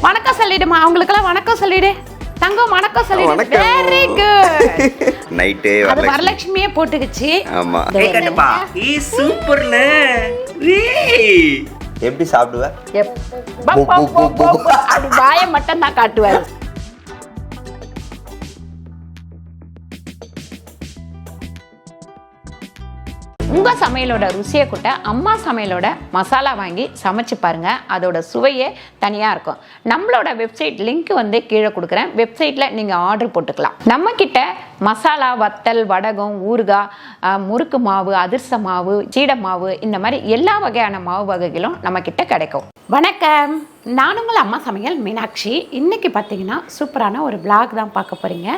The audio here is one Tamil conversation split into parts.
வணக்கம் சொல்லிடுமா, அவங்களுக்கெல்லாம் வணக்கம் சொல்லிடு. தங்கம் வணக்கம் சொல்லிடு. Very good. நைட்டே அது வரலட்சுமியே போட்டுக்கிச்சு. ஆமா. ஏய் கட்டப்பா ஈ சூப்பர்ல. எப்படி சாப்பிடுவ? அப்படி வாயை மட்டும் தான் காட்டுவாரு. உங்க சமையலோட ருசியை கூட்ட அம்மா சமையலோட மசாலா வாங்கி சமைச்சு பாருங்க. அதோட சுவையே தனியா இருக்கும். நம்மளோட வெப்சைட் லிங்க் வந்து கீழே கொடுக்குறேன். வெப்சைட்ல நீங்க ஆர்டர் போட்டுக்கலாம். நம்ம கிட்ட மசாலா, வத்தல், வடகம், ஊறுகாய், முறுக்கு மாவு, அதிர்ச மாவு, சீடை மாவு, இந்த மாதிரி எல்லா வகையான மாவு வகைகளும் நம்ம கிட்ட கிடைக்கும். வணக்கம், நான் உங்கள் அம்மா சமையல் மீனாட்சி. இன்றைக்கி பார்த்தீங்கன்னா சூப்பரான ஒரு விளாக் தான் பார்க்க போகிறீங்க.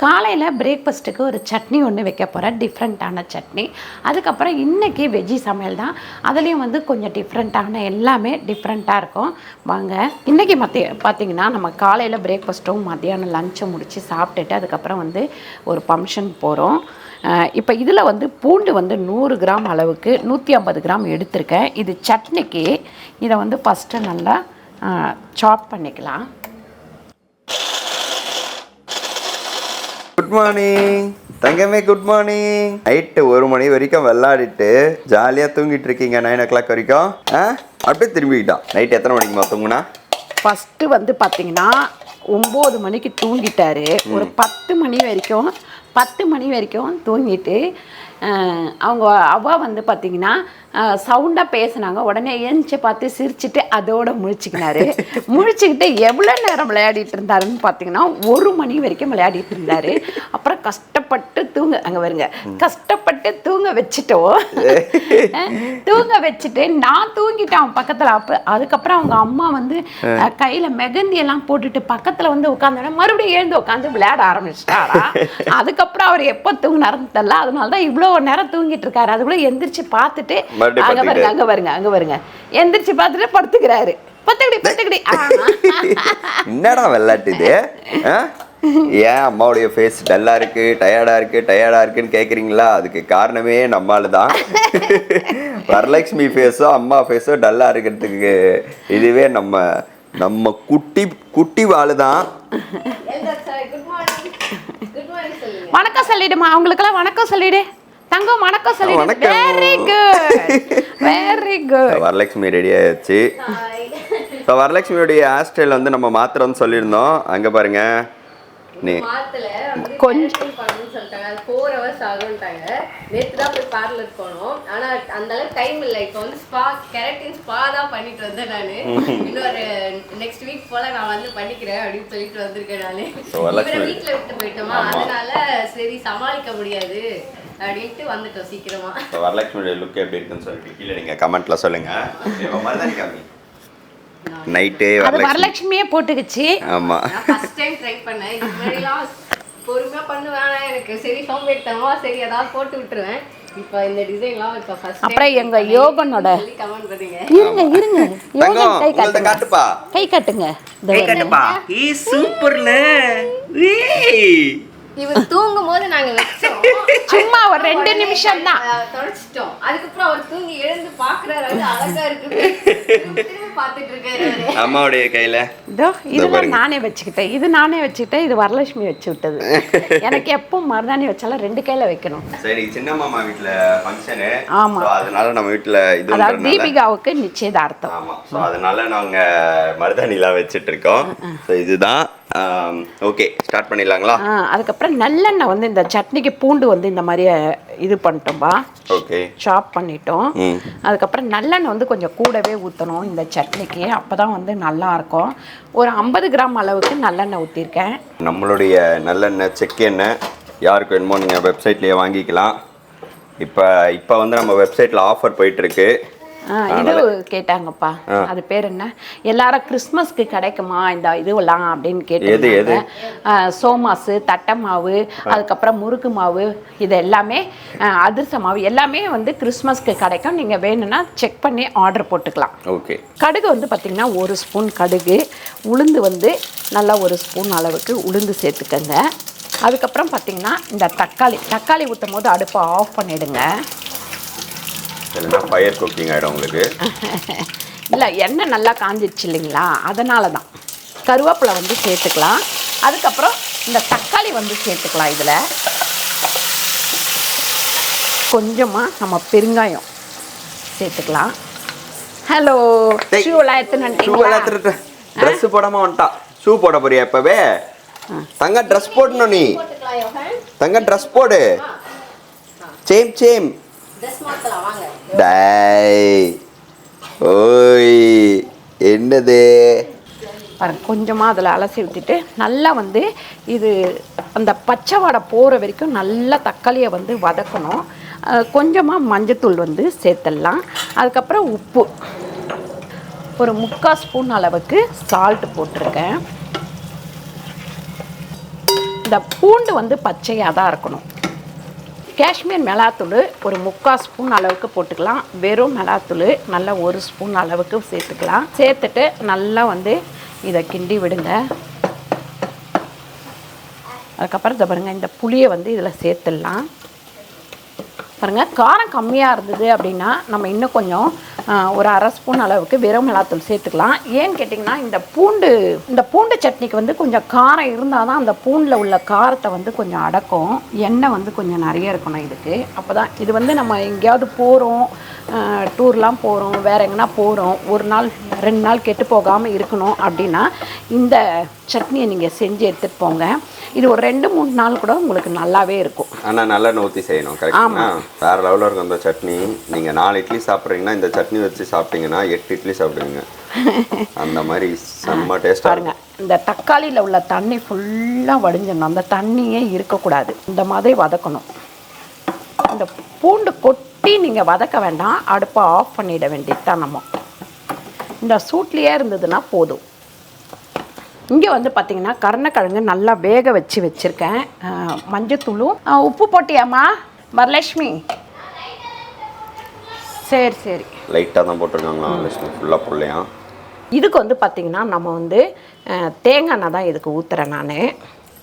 காலையில் பிரேக்ஃபாஸ்ட்டுக்கு ஒரு சட்னி ஒன்று வைக்க போகிறேன், டிஃப்ரெண்ட்டான சட்னி. அதுக்கப்புறம் இன்றைக்கி வெஜ்ஜி சமையல் தான், அதுலேயும் வந்து கொஞ்சம் டிஃப்ரெண்ட்டான எல்லாமே டிஃப்ரெண்ட்டாக இருக்கும். வாங்க, இன்றைக்கி பார்த்தீங்கன்னா நம்ம காலையில் பிரேக்ஃபாஸ்ட்டும் மத்தியானம் லஞ்சும் முடித்து சாப்பிட்டுட்டு அதுக்கப்புறம் வந்து ஒரு ஃபங்க்ஷன் போகிறோம். இப்போ இதில் வந்து பூண்டு வந்து 100 கிராம் அளவுக்கு 150 கிராம் எடுத்திருக்கேன். இது சட்னிக்கு. இதை வந்து ஃபஸ்ட்டு நல்லா சாப் பண்ணிக்கலாம். குட் மார்னிங் தங்கமே, குட் மார்னிங். நைட்டு 1 மணி வரைக்கும் விளையாடிட்டு ஜாலியாக தூங்கிட்டு இருக்கீங்க. 9 o'clock வரைக்கும் அப்படியே திரும்பிக்கிட்டோம். நைட்டு எத்தனை மணிக்கு தூங்குனா? ஃபஸ்ட்டு வந்து பார்த்தீங்கன்னா 9 மணிக்கு தூங்கிட்டாரு. ஒரு 10 மணி வரைக்கும் தூங்கிட்டு அவங்க வந்து பார்த்திங்கன்னா சவுண்டாக பேசுனாங்க. உடனே எழுந்துச்சு பார்த்து சிரிச்சுட்டு அதோடு முழிச்சுக்கிட்டு எவ்வளோ நேரம் விளையாடிட்டு இருந்தாருன்னு பார்த்தீங்கன்னா 1 மணி வரைக்கும் விளையாடிட்டு இருந்தார். அப்புறம் கஷ்டப்பட்டு கஷ்டப்பட்டு தூங்க வச்சுட்டு நான் தூங்கிட்டேன் அவன் பக்கத்தில். அதுக்கப்புறம் அவங்க அம்மா வந்து கையில் மெகந்தியெல்லாம் போட்டுட்டு பக்கத்தில் வந்து உட்காந்தோட மறுபடியும் எழுந்து உட்காந்து விளையாட ஆரம்பிச்சிட்டாரா. அதுக்கப்புறம் அவர் எப்போ தூங்கினாருன்னு தெரியல. அதனால தான் இவ்வளோ நேரம் தூங்கிட்டு இருக்காரு. அதுக்குள்ளே எந்திரிச்சு பார்த்துட்டு அங்க வருங்க எந்திரிச்சு பார்த்துட்டு படுத்துக்கிறாரு. என்னடா விளையாட்டு இது? ஏன் அம்மாவுடைய ஃபேஸ் டல்லா இருக்கு, டயர்டா இருக்குன்னு கேக்குறீங்களா? அதுக்கு காரணமே நம்மால தான். வரலட்சுமி ஃபேஸோ அம்மா ஃபேஸோ டல்லா இருக்கிறதுக்கு இதுவே நம்ம குட்டி வாழு தான். வணக்கம் சொல்லிடுமா, அவங்களுக்கெல்லாம் வணக்கம் சொல்லிடு. தங்கம் வணக்கம் சொல்லிடு. Very good. வரலட்சுமி ரெடி ஆயிடுச்சு. இப்போ வரலட்சுமியோடைய ஹேர் ஸ்டைல் வந்து நம்ம மாத்திரம்னு சொல்லியிருந்தோம். அங்கே பாருங்க, நீ கொஞ்சம் பண்ணணும்னு சொல்லிட்டாங்க. அது 4 hours ஆகும்ட்டாங்க. நேற்று தான் போய் பார்லர் போனோம். ஆனால் அந்த அளவுக்கு டைம் இல்லை. இப்போ வந்து கெரட்டின் ஸ்பா தான் பண்ணிட்டு வந்தேன் நான். இன்னொரு நெக்ஸ்ட் வீக் போல நான் வந்து பண்ணிக்கிறேன் அப்படின்னு சொல்லிட்டு வந்திருக்கேன் நான். இவரை வீட்டில் விட்டு போயிட்டோமா, அதனால சரி சமாளிக்க முடியாது அப்படின்ட்டு வந்துட்டோம் சீக்கிரமா. வரலட்சுமியோட லுக் எப்படி இருக்குன்னு சொல்லிட்டு கீழே நீங்க கமெண்ட்ல சொல்லுங்க. நைட்டே வரலட்சுமியே போட்டுக்கிச்சு. ஆமா, நான் ஃபர்ஸ்ட் டைம் ட்ரை பண்ணேன். இது மாதிரிலாம் பொறுமையா பண்ணுவேன். எனக்கு சரி சோம்பேறித்தனமா சரி ஏதாவது போட்டு விட்டுருவேன். இப்போ இந்த டிசைன்லாம் இப்போ ஃபர்ஸ்ட் அப்புறம் எங்க யோகனோட கமெண்ட் பண்ணுங்க. இருங்க யோகன் கை காட்டுப்பா, கை காட்டுங்க. ஏய் கட்டப்பா ஈ சூப்பர்ல. இவர் தூங்கும் போது நாங்க வெச்சோம். சும்மா ஒரு 2 நிமிஷம் தான் தொடச்சிட்டோம். அதுக்கப்புறம் அவர் தூங்கி எழுந்து பாக்குறாரு. அழகா இருக்கு, திரும்பி பார்த்துட்டு இருக்காரு. அம்மாவுடைய கையில இதெல்லாம் நானே வச்சுக்கிட்டேன். இது வரலட்சுமி வச்சு விட்டது. எனக்கு எப்போ மருதாணி வச்சாலும் 2 கையில வைக்கணும். சரி, சின்ன மாமா வீட்ல ஃபங்க்ஷன். ஆமா, அதனால நம்ம வீட்ல இது அதாவது தீபிகாவுக்கு நிச்சயதார்த்தம். ஆமா, சோ அதனால நாங்க மருதாணிலாம் வச்சிட்டு இருக்கோம். சோ இதுதான். ஓகே, ஸ்டார்ட் பண்ணிடலாங்களா? அதுக்கப்புறம் நல்லெண்ணெய் வந்து இந்த சட்னிக்கு பூண்டு வந்து இந்த மாதிரி இது பண்ணிட்டோம்பா. ஓகே, சாப் பண்ணிட்டோம். அதுக்கப்புறம் நல்லெண்ணெய் வந்து கொஞ்சம் கூடவே ஊற்றணும் இந்த சட்னிக்கு. அப்போ தான் வந்து நல்லா இருக்கும். ஒரு 50 கிராம் அளவுக்கு நல்லெண்ணெய் ஊற்றிருக்கேன். நம்மளுடைய நல்லெண்ணெய் செக்கெண்ணெய் யாருக்கு வேணுமோ நீங்கள் வெப்சைட்லேயே வாங்கிக்கலாம். இப்போ வந்து நம்ம வெப்சைட்டில் ஆஃபர் போயிட்டுருக்கு. இது கேட்டாங்கப்பா, அது பேர் என்ன, எல்லாரும் கிறிஸ்மஸ்க்கு கிடைக்குமா இந்த இதுவெல்லாம் அப்படின்னு கேட்டாங்க. சோமாசு, தட்டை மாவு, அதுக்கப்புறம் முறுக்கு மாவு, இது எல்லாமே அதிர்ச மாவு எல்லாமே வந்து கிறிஸ்மஸ்க்கு கிடைக்கும். நீங்கள் வேணும்னா செக் பண்ணி ஆர்டர் போட்டுக்கலாம். ஓகே. கடுகு வந்து பார்த்திங்கன்னா 1 ஸ்பூன் கடுகு, உளுந்து வந்து நல்லா 1 ஸ்பூன் அளவுக்கு உளுந்து சேர்த்துக்கங்க. அதுக்கப்புறம் பார்த்திங்கன்னா இந்த தக்காளி ஊற்றும் போது அடுப்பை ஆஃப் பண்ணிவிடுங்க. இல்லைன்னா ஃபயர் குக்கிங் ஆகிடும் உங்களுக்கு. இல்லை, எண்ணெய் நல்லா காஞ்சிடுச்சு இல்லைங்களா, அதனால தான். கருவேப்பிலை வந்து சேர்த்துக்கலாம். அதுக்கப்புறம் இந்த தக்காளி வந்து சேர்த்துக்கலாம். இதில் கொஞ்சமாக நம்ம பெருங்காயம் சேர்த்துக்கலாம். ஹலோ, ஷூலாம் எடுத்துன்னு ட்ரெஸ் போடாமல் வந்துட்டான். ஷூ போட போறியா இப்போவே? தங்க ட்ரெஸ் போடணும். நீ தங்க ட்ரெஸ் போடு. Same same. டேய் ஓய் என்னது பாருங்க, கொஞ்சமாக அதில் அலசி விட்டுட்டு நல்லா வந்து இது அந்த பச்சை வாடை போகிற வரைக்கும் நல்லா தக்காளியை வந்து வதக்கணும். கொஞ்சமாக மஞ்சத்தூள் வந்து சேர்த்துடலாம். அதுக்கப்புறம் உப்பு ஒரு 3/4 ஸ்பூன் அளவுக்கு சால்ட் போட்டிருக்கேன். இந்த பூண்டு வந்து பச்சையாக தான் இருக்கணும். காஷ்மீர் மிளகாத்தூள் ஒரு 3/4 ஸ்பூன் அளவுக்கு போட்டுக்கலாம். வெறும் மிளகாத்தூள் நல்லா 1 ஸ்பூன் அளவுக்கு சேர்த்துக்கலாம். சேர்த்துட்டு நல்லா வந்து இதை கிண்டி விடுங்க. அதுக்கப்புறம் இதை பாருங்கள், இந்த புளியை வந்து இதில் சேர்த்துடலாம். பாருங்கள், காரம் கம்மியாக இருந்தது அப்படின்னா நம்ம இன்னும் கொஞ்சம் ஒரு 1/2 ஸ்பூன் அளவுக்கு வெறும் மிளகாத்தூள் சேர்த்துக்கலாம். ஏன்னு கேட்டிங்கன்னா இந்த பூண்டு சட்னிக்கு வந்து கொஞ்சம் காரம் இருந்தால் தான் அந்த பூண்டில் உள்ள காரத்தை வந்து கொஞ்சம் அடக்கும். எண்ணெய் வந்து கொஞ்சம் நிறைய இருக்கணும் இதுக்கு. அப்போ தான் இது வந்து நம்ம எங்கேயாவது போகிறோம், டூர்லாம் போகிறோம், வேறு எங்கன்னா போகிறோம், 1 நாள் 2 நாள் கெட்டு போகாமல் இருக்கணும் அப்படின்னா இந்த சட்னியை நீங்கள் செஞ்சு எடுத்துகிட்டு போங்க. இது ஒரு 2-3 நாள் கூட உங்களுக்கு நல்லாவே இருக்கும். ஆனால் நல்லா ஊற்றி செய்யணும். கரெக்டாக வேறு லெவலில் இருக்கும் அந்த சட்னி. நீங்கள் 4 இட்லி சாப்பிட்றீங்கன்னா இந்த சட்னி வச்சு சாப்பிட்டீங்கன்னா 8 இட்லி சாப்பிடுவீங்க. அந்த மாதிரி செம்ம டேஸ்ட்டாக பாருங்க. இந்த தக்காளியில் உள்ள தண்ணி ஃபுல்லாக வடிஞ்சிடணும். அந்த தண்ணியே இருக்கக்கூடாது. இந்த மாதிரி வதக்கணும். இந்த பூண்டு கொட்டி நீங்கள் வதக்க வேண்டாம். அடுப்பை ஆஃப் பண்ணிட வேண்டியது தான். நம்ம இந்த சூட்லேயே இருந்ததுன்னா போதும். இங்கே வந்து பார்த்திங்கன்னா கருணக்கிழங்கு நல்லா வேக வச்சுருக்கேன். மஞ்சத்தூளும் உப்பு போட்டியாம்மா வரலட்சுமி? சரி சரி, லைட்டாக தான் போட்டிருக்காங்களா லட்சுமி? ஃபுல்லாக போடலையா? இதுக்கு வந்து பார்த்திங்கன்னா நம்ம வந்து தேங்காய் எண்ணெய் தான் இதுக்கு ஊற்றுறேன். நான்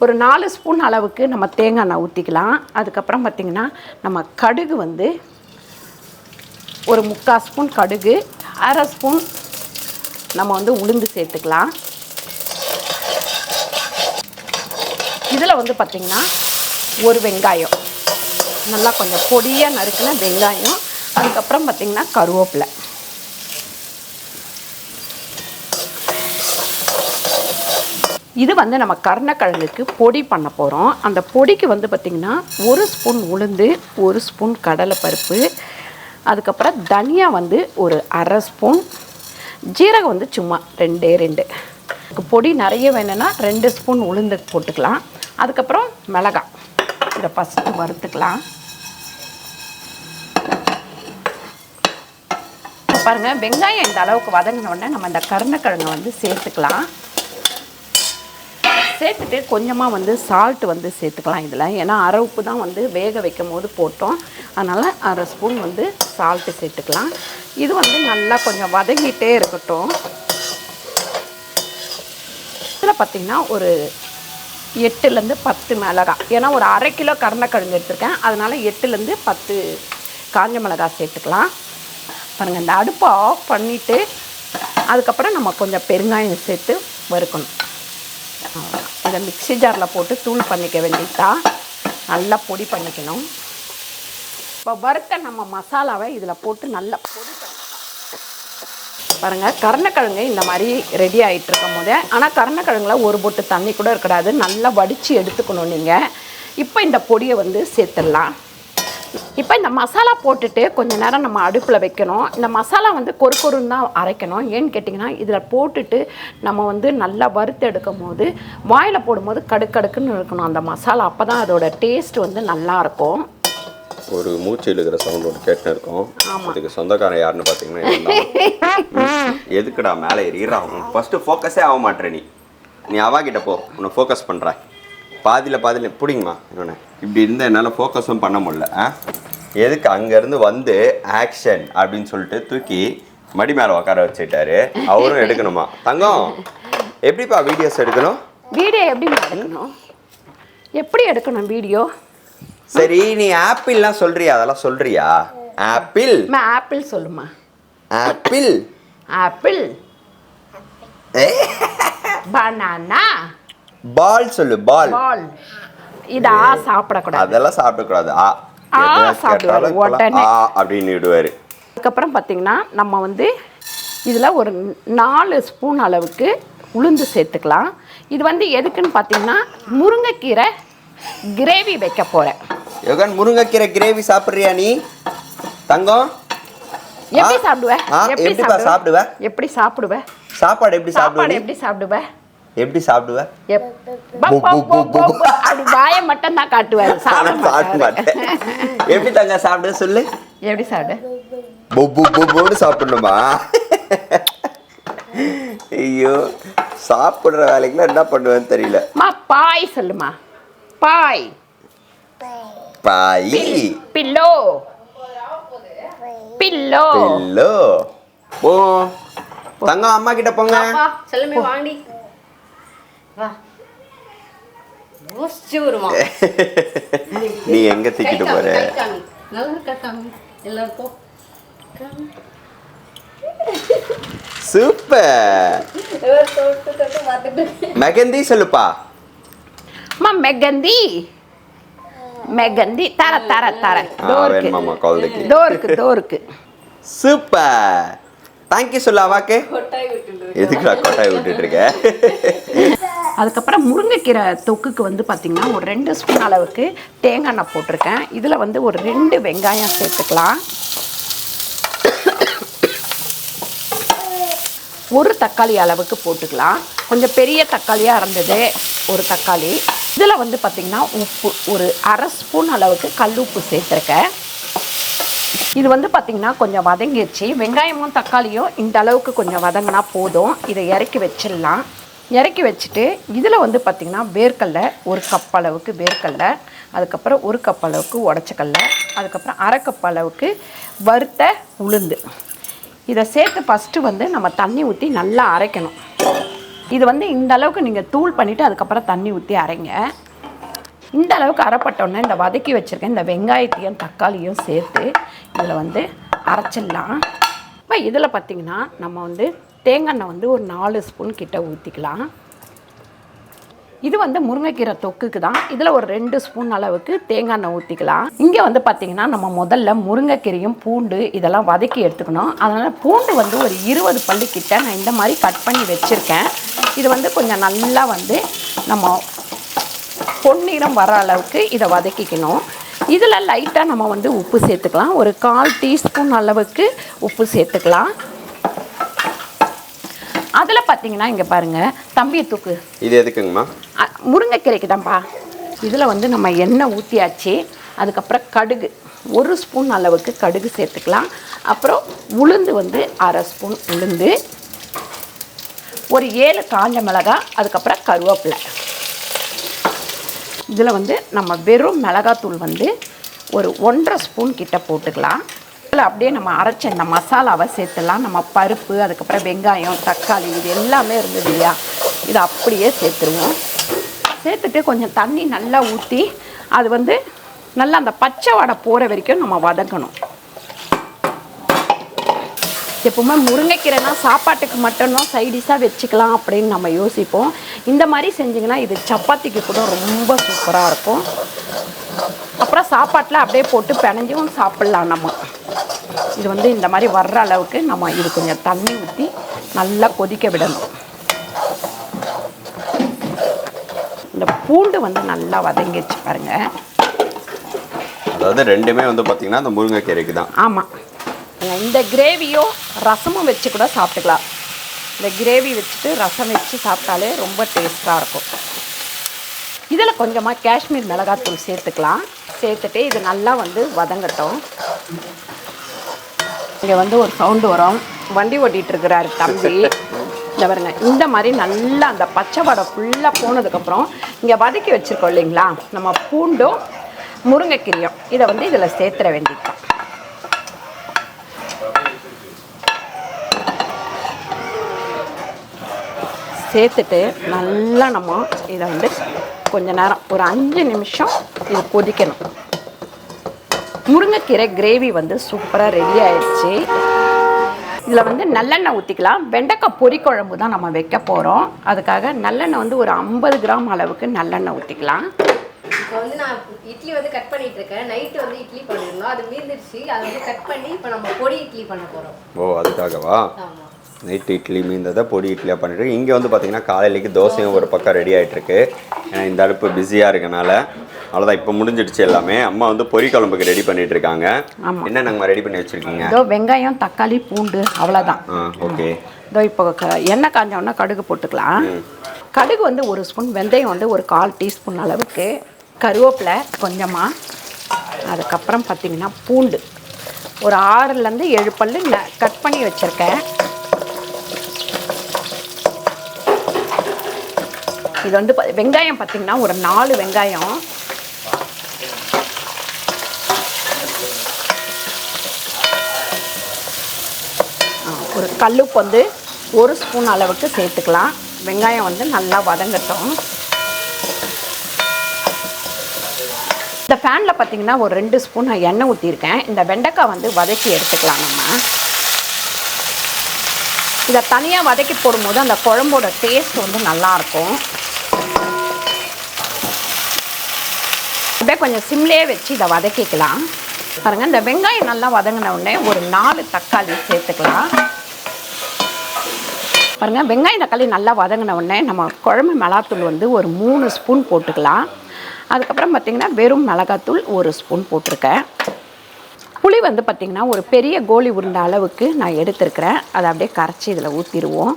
ஒரு 4 ஸ்பூன் அளவுக்கு நம்ம தேங்காய் எண்ணெய் ஊற்றிக்கலாம். அதுக்கப்புறம் பார்த்திங்கன்னா நம்ம கடுகு வந்து ஒரு 3/4 ஸ்பூன் கடுகு, 1/2 ஸ்பூன் நம்ம வந்து உளுந்து சேர்த்துக்கலாம். இதில் வந்து பார்த்திங்கன்னா ஒரு வெங்காயம், நல்லா கொஞ்சம் பொடியாக நறுக்கின வெங்காயம், அதுக்கப்புறம் பார்த்திங்கன்னா கருவேப்பிலை. இது வந்து நம்ம கருணக்கிழங்குக்கு பொடி பண்ண போகிறோம். அந்த பொடிக்கு வந்து பார்த்திங்கன்னா 1 ஸ்பூன் உளுந்து, 1 ஸ்பூன் கடலைப்பருப்பு, அதுக்கப்புறம் தனியா வந்து ஒரு 1/2 ஸ்பூன், ஜீரகம் வந்து சும்மா 2 பொடி நிறைய வேணும்னா 2 ஸ்பூன் உளுந்து போட்டுக்கலாம். அதுக்கப்புறம் மிளகாய் இதை ஃபஸ்ட்டு வறுத்துக்கலாம். பாருங்கள், வெங்காயம் இந்த அளவுக்கு வதங்கின உடனே நம்ம இந்த கருணக்கிழங்கை வந்து சேர்த்துக்கலாம். சேர்த்துட்டு கொஞ்சமாக வந்து சால்ட்டு வந்து சேர்த்துக்கலாம் இதில். ஏன்னா அரை உப்பு தான் வந்து வேக வைக்கும் போது போட்டோம். அதனால் 1/2 ஸ்பூன் வந்து சால்ட்டு சேர்த்துக்கலாம். இது வந்து நல்லா கொஞ்சம் வதங்கிட்டே இருக்கட்டும். இதில் பார்த்திங்கன்னா ஒரு 8லேருந்து 10 மிளகாய், ஏன்னா ஒரு 1/2 கிலோ கருணக்கிழங்கு எடுத்துருக்கேன். அதனால் 8லேருந்து 10 காஞ்ச மிளகாய் சேர்த்துக்கலாம். பாருங்கள், இந்த அடுப்பை ஆஃப் பண்ணிவிட்டு அதுக்கப்புறம் நம்ம கொஞ்சம் பெருங்காயம் சேர்த்து வறுக்கணும். இதை மிக்ஸி ஜாரில் போட்டு தூள் பண்ணிக்க வேண்டியதா, நல்லா பொடி பண்ணிக்கணும். இப்போ வறுத்த நம்ம மசாலாவை இதில் போட்டு நல்லா பொடி பண்ணிக்கலாம். பாருங்கள், கருணக்கிழங்கு இந்த மாதிரி ரெடி ஆகிட்டு இருக்கும் போதே, ஆனால் கருணக்கிழங்குல ஒரு பொட்டு தண்ணி கூட இருக்கக்கூடாது, நல்லா வடித்து எடுத்துக்கணும் நீங்கள். இப்போ இந்த பொடியை வந்து சேர்த்துடலாம். இப்போ இந்த மசாலா போட்டுட்டு கொஞ்ச நேரம் நம்ம அடுப்பில் வைக்கணும். இந்த மசாலா வந்து கொருன்னு தான் அரைக்கணும். ஏன்னு கேட்டிங்கன்னா இதில் போட்டுட்டு நம்ம வந்து நல்லா வறுத்து எடுக்கும் போது வாயில் போடும்போது கடுக்குன்னு இருக்கணும் அந்த மசாலா. அப்போ தான் அதோட டேஸ்ட் வந்து நல்லாயிருக்கும். ஒரு மூச்சு இழுக்கிற சவுண்ட் ஒன்று கேட்டு இருக்கும். அதுக்கு சொந்தக்காரன் யாருன்னு பார்த்தீங்கன்னா எதுக்குடா மேலே ஏறிடுறான்? ஃபஸ்ட்டு ஃபோக்கஸே ஆக மாட்டேற. நீ அவாகிட்ட போ, உன்னை ஃபோக்கஸ் பண்ணுற. பாதியில் பிடிங்கம்மா. இன்னொன்று இப்படி இருந்தால் என்னால் ஃபோக்கஸும் பண்ண முடியல. எதுக்கு அங்கேருந்து வந்து ஆக்ஷன் அப்படின்னு சொல்லிட்டு தூக்கி மடி மேலே உட்கார வச்சுட்டாரு. அவரும் எடுக்கணுமா? தங்கம், எப்படிப்பா வீடியோஸ் எடுக்கணும்? வீடியோ எப்படி எடுக்கணும் வீடியோ? சரி, நீ ஆப்பிள்லாம் சொல்றியா? அதெல்லாம் சொல்றியா? ஆப்பிள் சொல்லுமா. ஆப்பிள் பனானா பால் சொல்லு பால். பால். இதா சாப்பிடக்கூடாது. அதெல்லாம் சாப்பிடக்கூடாது. சாப்பிடுவாரு உடனே அப்படின்னு விடுவாரு. அதுக்கப்புறம் பார்த்தீங்கன்னா நம்ம வந்து இதில் ஒரு 4 ஸ்பூன் அளவுக்கு உளுந்து சேர்த்துக்கலாம். இது வந்து எதுக்குன்னு பார்த்தீங்கன்னா முருங்கைக்கீரை கிரேவி வைக்க போகிறேன். யோகன், முருங்கைக்கீரை கிரேவி சாப்பிட்றியா நீ தங்கம்? எப்படி சாப்பிடுவேன்? எப்படி சாப்பிடுவேன்? சாப்பாடு எப்படி சாப்பிடுவேன்? எப்படி சாப்பிடுவேன்? எப்படி சாப்பிடுவேன்? அப்படி வாயை மட்டும் தான் காட்டுவாரு, சாப்பிட மாட்டேன். எப்படி தங்க சாப்பிடு சொல்லு. எப்படி சாப்பிடு? பொப்பு சாப்பிடணுமா? ஐயோ, சாப்பிடுற வேலைக்குலாம் என்ன பண்ணுவேன்னு தெரியல. பாய் சொல்லுமா. Bye bye. Pillow pillow pillow. போ தங்கம், அம்மா கிட்ட போங்க. செல்லமே வாண்டி வா. வருமா நீ எங்க தூக்கிட்டு போற? எல்லாருக்கும் சூப்பர். மெகந்தி சொல்லுப்பா. மெகந்தி மெகந்தி தர தர தர டோருக்கு. சூப்பர். தேங்க்யூ சொல்லு அவாக்கு. எதுக்குடா கொட்டாய் விட்டுட்டு இருக்க? அதுக்கப்புறம் முருங்கைக்கீரை தொக்குக்கு வந்து பார்த்திங்கன்னா ஒரு 2 ஸ்பூன் அளவுக்கு தேங்காய் எண்ணெய் போட்டிருக்கேன். இதில் வந்து ஒரு 2 வெங்காயம் சேர்த்துக்கலாம். ஒரு தக்காளி அளவுக்கு போட்டுக்கலாம். கொஞ்சம் பெரிய தக்காளியாக இருந்தது ஒரு தக்காளி. இதில் வந்து பார்த்திங்கன்னா உப்பு ஒரு 1/2 ஸ்பூன் அளவுக்கு கல் உப்பு சேர்த்துருக்கேன். இது வந்து பார்த்திங்கன்னா கொஞ்சம் வதங்கிடுச்சு. வெங்காயமும் தக்காளியும் இந்த அளவுக்கு கொஞ்சம் வதங்கினா போதும். இதை இறக்கி வச்சிடலாம். இறக்கி வச்சுட்டு இதில் வந்து பார்த்திங்கன்னா வேர்க்கடலை 1 கப் அளவுக்கு வேர்க்கடலை, அதுக்கப்புறம் 1 கப் அளவுக்கு உடச்சக்கடலை, அதுக்கப்புறம் 1/2 கப் அளவுக்கு வறுத்த உளுந்து. இதை சேர்த்து ஃபஸ்ட்டு வந்து நம்ம தண்ணி ஊற்றி நல்லா அரைக்கணும். இது வந்து இந்த அளவுக்கு நீங்கள் தூள் பண்ணிவிட்டு அதுக்கப்புறம் தண்ணி ஊற்றி அரைங்க. இந்த அளவுக்கு அரைப்பட்டோன்னே இந்த வதக்கி வச்சுருக்கேன் இந்த வெங்காயத்தையும் தக்காளியும் சேர்த்து இதில் வந்து அரைச்சிடலாம். இப்போ இதில் பார்த்திங்கன்னா நம்ம வந்து தேங்காய் எண்ணெய் வந்து ஒரு 4 ஸ்பூன் கிட்ட ஊற்றிக்கலாம். இது வந்து முருங்கைக்கீரை தொக்குக்கு தான். இதில் ஒரு 2 ஸ்பூன் அளவுக்கு தேங்காய் எண்ணெய் ஊற்றிக்கலாம். இங்கே வந்து பார்த்திங்கன்னா நம்ம முதல்ல முருங்கைக்கீரையும் பூண்டு இதெல்லாம் வதக்கி எடுத்துக்கணும். அதனால் பூண்டு வந்து ஒரு 20 பல்லு கிட்ட நான் இந்த மாதிரி கட் பண்ணி வச்சுருக்கேன். இது வந்து கொஞ்சம் நல்லா வந்து நம்ம பொன்னிறம் வர அளவுக்கு இதை வதக்கிக்கணும். இதில் லைட்டாக நம்ம வந்து உப்பு சேர்த்துக்கலாம். ஒரு 1/4 டீஸ்பூன் அளவுக்கு உப்பு சேர்த்துக்கலாம். அதில் பார்த்தீங்கன்னா இங்கே பாருங்கள் தம்பியை தூக்கு. இது எதுக்குங்கம்மா? முருங்கைக்கீரைக்கு தான்ப்பா. இதில் வந்து நம்ம எண்ணெய் ஊற்றியாச்சு. அதுக்கப்புறம் கடுகு 1 ஸ்பூன் அளவுக்கு கடுகு சேர்த்துக்கலாம். அப்புறம் உளுந்து வந்து 1/2 ஸ்பூன் உளுந்து, ஒரு 7 காஞ்ச மிளகாய், அதுக்கப்புறம் கருவேப்பிலை. இதில் வந்து நம்ம வெறும் மிளகாத்தூள் வந்து ஒரு 1/2 ஸ்பூன் கிட்ட போட்டுக்கலாம். இதில் அப்படியே நம்ம அரைச்ச இந்த மசாலாவை சேர்த்துடலாம். நம்ம பருப்பு, அதுக்கப்புறம் வெங்காயம், தக்காளி இது எல்லாமே இருந்தது இல்லையா, இதை அப்படியே சேர்த்துருவோம். சேர்த்துட்டு கொஞ்சம் தண்ணி நல்லா ஊற்றி அது வந்து நல்லா அந்த பச்சை வாடை போகிற வரைக்கும் நம்ம வதக்கணும். எப்பவுமே முருங்கைக்கீரைனா சாப்பாட்டுக்கு மட்டும்தான் சைடிஷாக வச்சுக்கலாம் அப்படின்னு நம்ம யோசிப்போம். இந்த மாதிரி செஞ்சிங்கன்னா இது சப்பாத்திக்கு கூட ரொம்ப சூப்பராக இருக்கும். அப்புறம் சாப்பாட்டில் அப்படியே போட்டு பிணைஞ்சும் சாப்பிட்லாம். நம்ம இது வந்து இந்த மாதிரி வர்ற அளவுக்கு நம்ம இது கொஞ்சம் தண்ணி ஊற்றி நல்லா கொதிக்க விடணும். இந்த பூண்டு வந்து நல்லா வதங்கிடுச்சு பாருங்கள். அதாவது ரெண்டுமே வந்து பார்த்திங்கன்னா இந்த முருங்கைக்கீரைக்கு தான். ஆமாம். இந்த கிரேவியோ ரசமும் வச்சு கூட சாப்பிட்டுக்கலாம். இந்த கிரேவி வச்சுட்டு ரசம் வச்சு சாப்பிட்டாலே ரொம்ப டேஸ்ட்டாக இருக்கும். இதில் கொஞ்சமாக காஷ்மீர் மிளகாத்தூள் சேர்த்துக்கலாம். சேர்த்துட்டு இது நல்லா வந்து வதங்கட்டும். இங்கே வந்து ஒரு சவுண்டு வரும். வண்டி ஓட்டிகிட்டு இருக்கிறாரு தம்பி. இந்த பாருங்க, இந்த மாதிரி நல்லா அந்த பச்சை வடை ஃபுல்லாக போனதுக்கப்புறம் இங்கே வதக்கி வச்சுருக்கோம் இல்லைங்களா நம்ம பூண்டும் முருங்கைக்கீரையும், இதை வந்து இதில் சேர்த்துற வேண்டியது. சேர்த்துட்டு நல்லா நம்ம இதை வந்து கொஞ்ச நேரம் ஒரு 5 நிமிஷம் இது கொதிக்கணும். முருங்கைக்கீரை கிரேவி வந்து சூப்பராக ரெடி ஆயிடுச்சு. இதில் வந்து நல்லெண்ணெய் ஊற்றிக்கலாம். வெண்டைக்காய் பொரி குழம்பு தான் நம்ம வைக்க போகிறோம். அதுக்காக நல்லெண்ணெய் வந்து ஒரு 50 கிராம் அளவுக்கு நல்லெண்ணெய் ஊற்றிக்கலாம். இப்போ வந்து நான் இட்லி வந்து கட் பண்ணிட்டு இருக்கேன். நைட்டு வந்து இட்லி பண்ணிருந்தோம், அது மீந்துருச்சு. அதை வந்து கட் பண்ணி இப்போ நம்ம பொடி இட்லி பண்ண போகிறோம். ஓ அதுக்காகவா? ஆமாம். நைட்டு இட்லி மீந்ததை பொடி இட்லியாக பண்ணிட்டு இங்கே வந்து பார்த்தீங்கன்னா காலையிலேக்கு தோசையும் ஒரு பக்கம் ரெடி ஆகிட்டுருக்கு. ஏன்னா இந்த அடுப்பு பிஸியாக இருக்கனால அவ்வளோதான், இப்போ முடிஞ்சிடுச்சு எல்லாமே. அம்மா வந்து பொரி குழம்புக்கு ரெடி பண்ணிட்டு இருக்காங்க. என்ன நாங்கள் ரெடி பண்ணி வச்சுருக்கீங்க? இதோ வெங்காயம், தக்காளி, பூண்டு, அவ்வளோதான். ஓகே. இதோ இப்போ எண்ணெய் காஞ்சோன்னா கடுகு போட்டுக்கலாம். கடுகு வந்து 1 ஸ்பூன், வெந்தயம் வந்து ஒரு 1/4 டீஸ்பூன் அளவுக்கு, கருவேப்பிலை கொஞ்சமாக, அதுக்கப்புறம் பார்த்திங்கன்னா பூண்டு ஒரு 6லேருந்து 7 பல்லு கட் பண்ணி வச்சுருக்கேன். இது வந்து வெங்காயம் பார்த்திங்கன்னா ஒரு 4 வெங்காயம், ஒரு கல்லுப்பு வந்து 1 ஸ்பூன் அளவுக்கு சேர்த்துக்கலாம். வெங்காயம் வந்து நல்லா வதங்கட்டும். இந்த ஃபேனில் பார்த்திங்கன்னா ஒரு 2 ஸ்பூன் எண்ணெய் ஊற்றிருக்கேன். இந்த வெண்டைக்காய் வந்து வதக்கி எடுத்துக்கலாம். நம்ம இதை தனியாக வதக்கி போடும்போது அந்த குழம்போட டேஸ்ட் வந்து நல்லாயிருக்கும். அப்படியே கொஞ்சம் சிம்லேயே வச்சு இதை வதக்கிக்கலாம். பாருங்கள், இந்த வெங்காயம் நல்லா வதங்கின உடனே ஒரு 4 தக்காளி சேர்த்துக்கலாம். பாருங்கள், வெங்காயம் தக்காளி நல்லா வதங்கின உடனே நம்ம குழம்பு மிளகாத்தூள் வந்து ஒரு 3 ஸ்பூன் போட்டுக்கலாம். அதுக்கப்புறம் பார்த்திங்கன்னா வெறும் மிளகாத்தூள் 1 ஸ்பூன் போட்டிருக்கேன். புளி வந்து பார்த்திங்கன்னா ஒரு பெரிய கோலி உருண்டை அளவுக்கு நான் எடுத்துருக்கிறேன். அதை அப்படியே கரைச்சி இதில் ஊற்றிடுவோம்.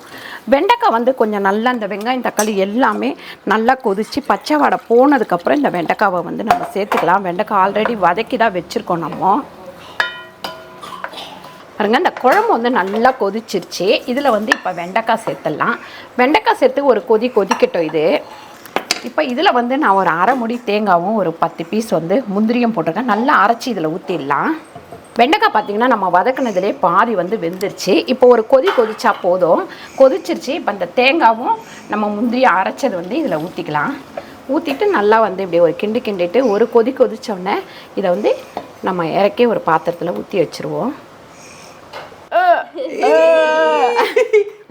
வெண்டைக்காய் வந்து கொஞ்சம் நல்லா இந்த வெங்காயம் தக்காளி எல்லாமே நல்லா கொதித்து பச்சை வாடை போனதுக்கப்புறம் இந்த வெண்டைக்காவை வந்து நம்ம சேர்த்துக்கலாம். வெண்டைக்காய் ஆல்ரெடி வதக்கி தான் வச்சுருக்கோம் நம்ம. பாருங்க, இந்த குழம்பு வந்து நல்லா கொதிச்சிருச்சு. இதில் வந்து இப்போ வெண்டைக்காய் சேர்த்துடலாம். வெண்டைக்காய் சேர்த்து ஒரு கொதிக்கட்டும். இது இப்போ இதில் வந்து நான் ஒரு 1/2 முடி தேங்காவும் ஒரு 10 பீஸ் வந்து முந்திரியும் போட்டிருக்கேன். நல்லா அரைச்சி இதில் ஊற்றிடலாம். வெண்டைக்காய் பார்த்திங்கன்னா நம்ம வதக்குனதுலேயே பாதி வந்து வெந்துருச்சு. இப்போ ஒரு கொதிச்சா போதும். கொதிச்சிருச்சு. இப்போ அந்த தேங்காவும் நம்ம முந்திரியை அரைச்சது வந்து இதில் ஊற்றிக்கலாம். ஊற்றிட்டு நல்லா வந்து இப்படி ஒரு கிண்டிட்டு ஒரு கொதிச்சோடனே இதை வந்து நம்ம இறக்கி ஒரு பாத்திரத்தில் ஊற்றி வச்சுருவோம்.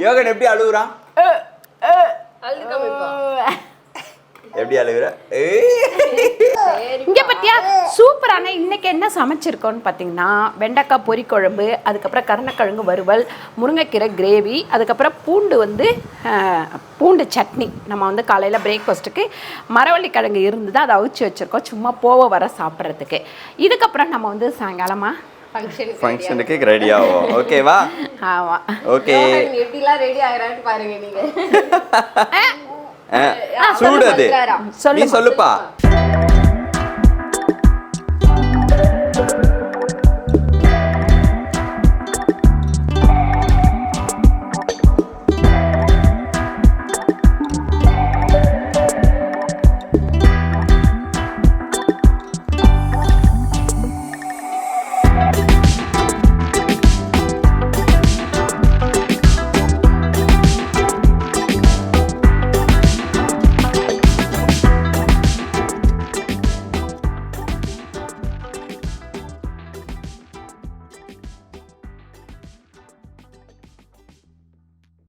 யோகன் எப்படி அழுகுறான்? எப்படி அழுகுற? இங்கே பார்த்தியா, சூப்பரான இன்றைக்கி என்ன சமைச்சிருக்கோன்னு பார்த்தீங்கன்னா வெண்டைக்காய் பொரி குழம்பு, அதுக்கப்புறம் கருணக்கிழங்கு வறுவல், முருங்கைக்கீரை கிரேவி, அதுக்கப்புறம் பூண்டு சட்னி. நம்ம வந்து காலையில் பிரேக்ஃபாஸ்ட்டுக்கு மரவள்ளி கிழங்கு இருந்தது, அதை அவிச்சு வச்சுருக்கோம் சும்மா வர சாப்பிட்றதுக்கு. இதுக்கப்புறம் நம்ம வந்து சாயங்காலமாக ஃபங்க்ஷனுக்கு ரெடி ஆகும். ஓகேவா? ஆமாம். ஓகே. எப்படிலாம் ரெடி ஆகிறான்னு பாருங்க நீங்க. சூடு அது. நீ சொல்லுப்பா.